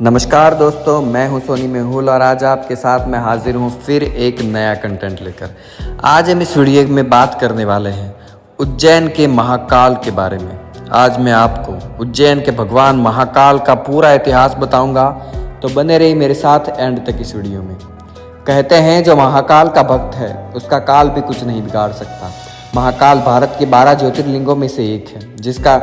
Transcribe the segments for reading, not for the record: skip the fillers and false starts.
नमस्कार दोस्तों, मैं हूं सोनी मेहुल और आज आपके साथ मैं हाजिर हूं फिर एक नया कंटेंट लेकर। आज हम इस वीडियो में बात करने वाले हैं उज्जैन के महाकाल के बारे में। आज मैं आपको उज्जैन के भगवान महाकाल का पूरा इतिहास बताऊंगा, तो बने रहिए मेरे साथ एंड तक इस वीडियो में। कहते हैं जो महाकाल का भक्त है उसका काल भी कुछ नहीं बिगाड़ सकता। महाकाल भारत के 12 ज्योतिर्लिंगों में से एक है, जिसका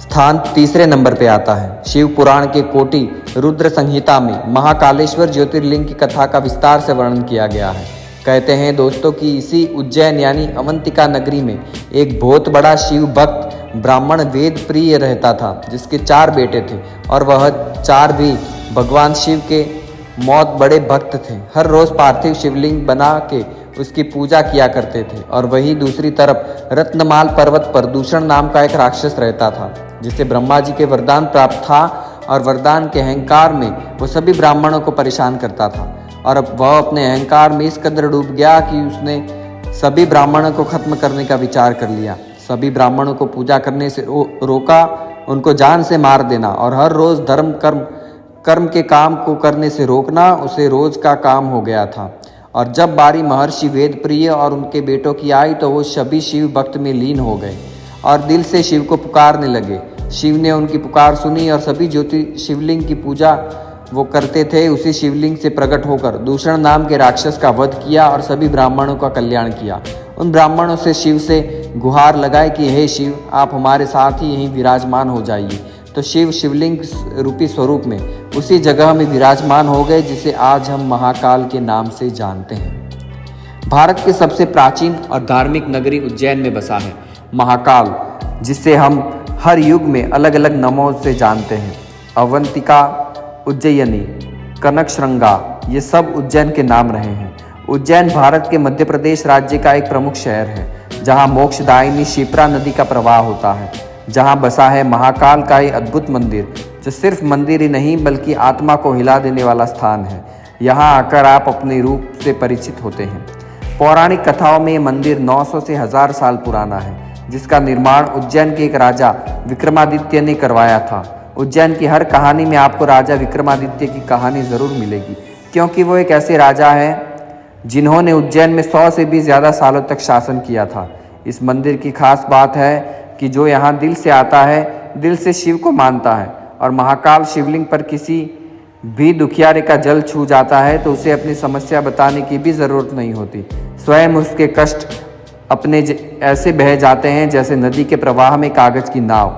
स्थान तीसरे नंबर पे आता है। शिव पुराण के कोटि रुद्र संहिता में महाकालेश्वर ज्योतिर्लिंग की कथा का विस्तार से वर्णन किया गया है। कहते हैं दोस्तों कि इसी उज्जैन यानी अवंतिका नगरी में एक बहुत बड़ा शिव भक्त ब्राह्मण वेद प्रिय रहता था, जिसके 4 बेटे थे और वह 4 भी भगवान शिव के बहुत बड़े भक्त थे। हर रोज पार्थिव शिवलिंग बना के उसकी पूजा किया करते थे। और वही दूसरी तरफ रत्नमाल पर्वत पर दूषण नाम का एक राक्षस रहता था, जिसे ब्रह्मा जी के वरदान प्राप्त था और वरदान के अहंकार में वो सभी ब्राह्मणों को परेशान करता था। और अब वह अपने अहंकार में इस कदर डूब गया कि उसने सभी ब्राह्मणों को खत्म करने का विचार कर लिया। सभी ब्राह्मणों को पूजा करने से रोका, उनको जान से मार देना और हर रोज धर्म कर्म के काम को करने से रोकना उसे रोज का काम हो गया था। और जब बारी महर्षि वेद प्रिय और उनके बेटों की आई तो वो सभी शिव भक्त में लीन हो गए और दिल से शिव को पुकारने लगे। शिव ने उनकी पुकार सुनी और सभी ज्योति शिवलिंग की पूजा वो करते थे उसी शिवलिंग से प्रकट होकर दूषण नाम के राक्षस का वध किया और सभी ब्राह्मणों का कल्याण किया। उन ब्राह्मणों से शिव से गुहार लगाए कि हे शिव, आप हमारे साथ ही यहीं विराजमान हो जाइए। तो शिव शिवलिंग रूपी स्वरूप में उसी जगह में विराजमान हो गए, जिसे आज हम महाकाल के नाम से जानते हैं। भारत के सबसे प्राचीन और धार्मिक नगरी उज्जैन में बसा है महाकाल, जिसे हम हर युग में अलग अलग नामों से जानते हैं। अवंतिका, उज्जयिनी, कनकश्रृंगा, ये सब उज्जैन के नाम रहे हैं। उज्जैन भारत के मध्य प्रदेश राज्य का एक प्रमुख शहर है, जहाँ मोक्षदायिनी शिप्रा नदी का प्रवाह होता है, जहाँ बसा है महाकाल का ये अद्भुत मंदिर, जो सिर्फ मंदिर ही नहीं बल्कि आत्मा को हिला देने वाला स्थान है। यहाँ आकर आप अपने रूप से परिचित होते हैं। पौराणिक कथाओं में ये मंदिर 900 से 1000 साल पुराना है, जिसका निर्माण उज्जैन के एक राजा विक्रमादित्य ने करवाया था। उज्जैन की हर कहानी में आपको राजा विक्रमादित्य की कहानी ज़रूर मिलेगी, क्योंकि वो एक ऐसे राजा हैं जिन्होंने उज्जैन में 100 से भी ज़्यादा सालों तक शासन किया था। इस मंदिर की खास बात है कि जो यहाँ दिल से आता है, दिल से शिव को मानता है और महाकाल शिवलिंग पर किसी भी दुखियारे का जल छू जाता है तो उसे अपनी समस्या बताने की भी ज़रूरत नहीं होती। स्वयं उसके कष्ट अपने ऐसे बह जाते हैं जैसे नदी के प्रवाह में कागज की नाव।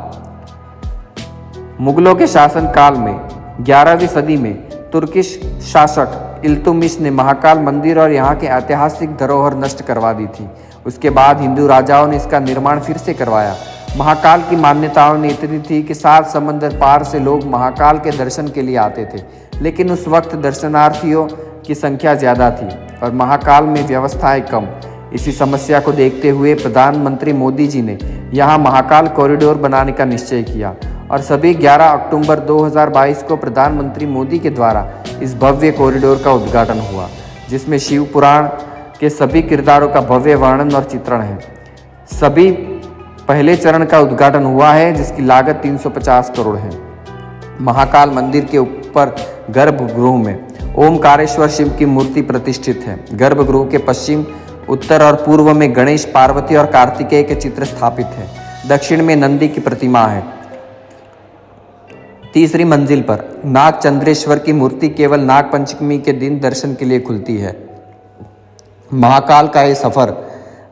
मुगलों के शासन काल में 11वीं सदी में तुर्किश शासक इल्तुतमिश ने महाकाल मंदिर और यहाँ के ऐतिहासिक धरोहर नष्ट करवा दी थी। उसके बाद हिंदू राजाओं ने इसका निर्माण फिर से करवाया। महाकाल की मान्यताओं ने इतनी थी कि 7 समंदर पार से लोग महाकाल के दर्शन के लिए आते थे, लेकिन उस वक्त दर्शनार्थियों की संख्या ज़्यादा थी और महाकाल में व्यवस्थाएं कम। इसी समस्या को देखते हुए प्रधानमंत्री मोदी जी ने यहाँ महाकाल कॉरिडोर बनाने का निश्चय किया और सभी 11 अक्टूबर 2022 को प्रधानमंत्री मोदी के द्वारा इस भव्य कॉरिडोर का उद्घाटन हुआ, जिसमें शिव पुराण के सभी किरदारों का भव्य वर्णन और चित्रण है। सभी पहले चरण का उद्घाटन हुआ है, जिसकी लागत 350 करोड़ है। महाकाल मंदिर के ऊपर गर्भगृह में ओमकारेश्वर शिव की मूर्ति प्रतिष्ठित है। गर्भगृह के पश्चिम, उत्तर और पूर्व में गणेश, पार्वती और कार्तिकेय के चित्र स्थापित है। दक्षिण में नंदी की प्रतिमा है। तीसरी मंजिल पर नागचंद्रेश्वर की मूर्ति केवल नाग पंचमी के दिन दर्शन के लिए खुलती है। महाकाल का ये सफ़र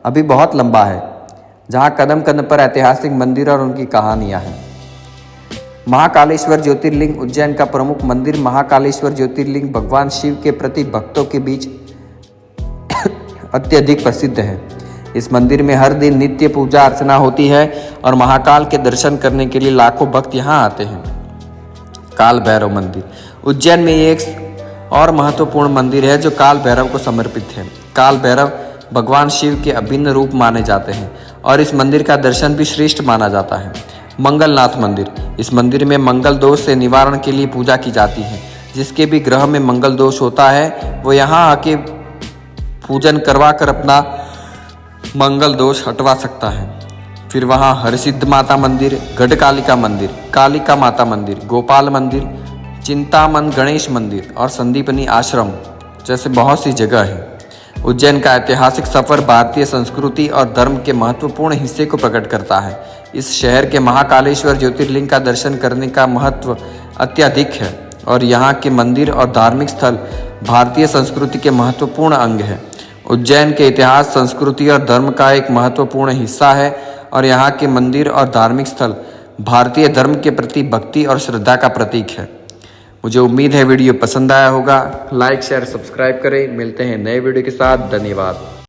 अभी बहुत लंबा है, जहाँ कदम कदम पर ऐतिहासिक मंदिर और उनकी कहानियाँ हैं। महाकालेश्वर ज्योतिर्लिंग उज्जैन का प्रमुख मंदिर महाकालेश्वर ज्योतिर्लिंग भगवान शिव के प्रति भक्तों के बीच अत्यधिक प्रसिद्ध है। इस मंदिर में हर दिन नित्य पूजा अर्चना होती है और महाकाल के दर्शन करने के लिए लाखों भक्त यहाँ आते हैं। काल भैरव मंदिर उज्जैन में एक और महत्वपूर्ण मंदिर है जो काल भैरव को समर्पित है। काल भैरव भगवान शिव के अभिन्न रूप माने जाते हैं और इस मंदिर का दर्शन भी श्रेष्ठ माना जाता है। मंगलनाथ मंदिर, इस मंदिर में मंगल दोष से निवारण के लिए पूजा की जाती है। जिसके भी ग्रह में मंगल दोष होता है वो यहाँ आके पूजन करवा कर अपना मंगल दोष हटवा सकता है। फिर वहाँ हरसिद्ध माता मंदिर, गढ़कालिका मंदिर, कालिका माता मंदिर, गोपाल मंदिर, चिंतामन गणेश मंदिर और संदीपनी आश्रम जैसे बहुत सी जगह है। उज्जैन का ऐतिहासिक सफर भारतीय संस्कृति और धर्म के महत्वपूर्ण हिस्से को प्रकट करता है। इस शहर के महाकालेश्वर ज्योतिर्लिंग का दर्शन करने का महत्व अत्यधिक है और यहाँ के मंदिर और धार्मिक स्थल भारतीय संस्कृति के महत्वपूर्ण अंग है। उज्जैन के इतिहास, संस्कृति और धर्म का एक महत्वपूर्ण हिस्सा है और यहाँ के मंदिर और धार्मिक स्थल भारतीय धर्म के प्रति भक्ति और श्रद्धा का प्रतीक है। मुझे उम्मीद है वीडियो पसंद आया होगा। लाइक, शेयर, सब्सक्राइब करें। मिलते हैं नए वीडियो के साथ। धन्यवाद।